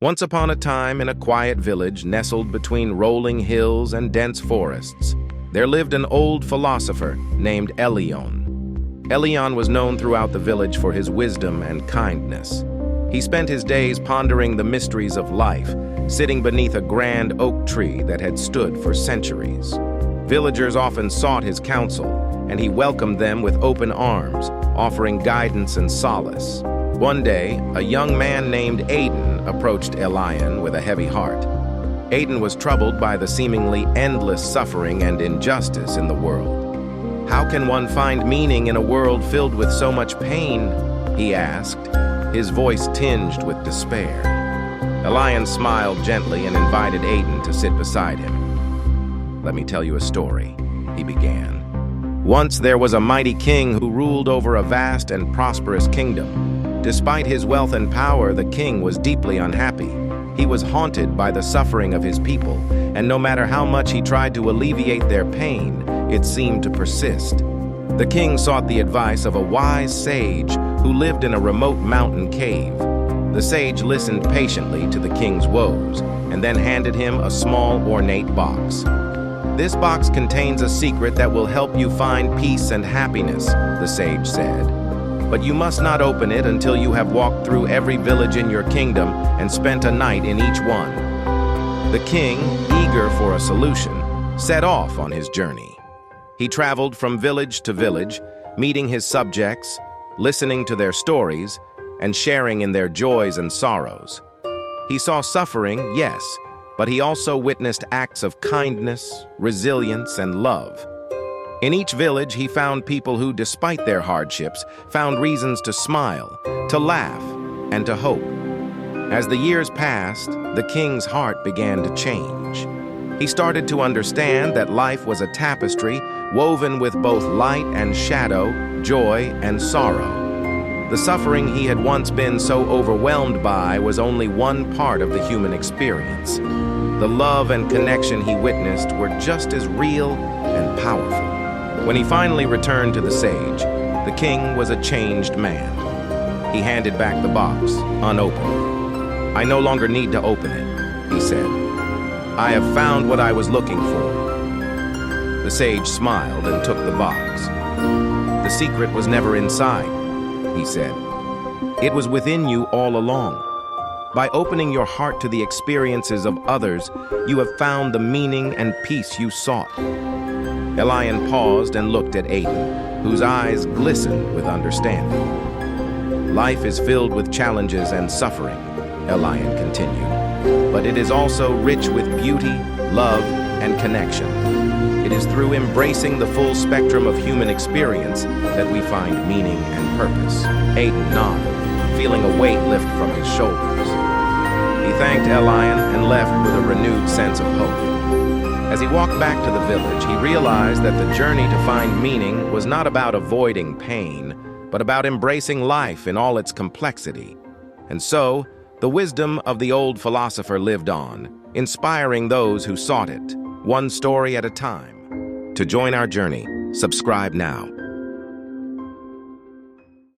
Once upon a time, in a quiet village nestled between rolling hills and dense forests, there lived an old philosopher named Elion. Elion was known throughout the village for his wisdom and kindness. He spent his days pondering the mysteries of life, sitting beneath a grand oak tree that had stood for centuries. Villagers often sought his counsel, and he welcomed them with open arms, offering guidance and solace. One day, a young man named Aiden approached Elion with a heavy heart. Aiden was troubled by the seemingly endless suffering and injustice in the world. "How can one find meaning in a world filled with so much pain?" he asked, his voice tinged with despair. Elion smiled gently and invited Aiden to sit beside him. "Let me tell you a story," he began. "Once there was a mighty king who ruled over a vast and prosperous kingdom. Despite his wealth and power, the king was deeply unhappy. He was haunted by the suffering of his people, and no matter how much he tried to alleviate their pain, it seemed to persist. The king sought the advice of a wise sage who lived in a remote mountain cave. The sage listened patiently to the king's woes, and then handed him a small, ornate box. "This box contains a secret that will help you find peace and happiness," the sage said. "But you must not open it until you have walked through every village in your kingdom and spent a night in each one." The king, eager for a solution, set off on his journey. He traveled from village to village, meeting his subjects, listening to their stories, and sharing in their joys and sorrows. He saw suffering, yes, but he also witnessed acts of kindness, resilience, and love. In each village, he found people who, despite their hardships, found reasons to smile, to laugh, and to hope. As the years passed, the king's heart began to change. He started to understand that life was a tapestry woven with both light and shadow, joy and sorrow. The suffering he had once been so overwhelmed by was only one part of the human experience. The love and connection he witnessed were just as real and powerful. When he finally returned to the sage, the king was a changed man. He handed back the box, unopened. "I no longer need to open it," he said. "I have found what I was looking for." The sage smiled and took the box. "The secret was never inside," he said. "It was within you all along. By opening your heart to the experiences of others, you have found the meaning and peace you sought." Elion paused and looked at Aiden, whose eyes glistened with understanding. "Life is filled with challenges and suffering," Elion continued, "but it is also rich with beauty, love, and connection. It is through embracing the full spectrum of human experience that we find meaning and purpose." Aiden nodded, feeling a weight lift from his shoulders. He thanked Elion and left with a renewed sense of hope. As he walked back to the village, he realized that the journey to find meaning was not about avoiding pain, but about embracing life in all its complexity. And so, the wisdom of the old philosopher lived on, inspiring those who sought it, one story at a time. To join our journey, subscribe now.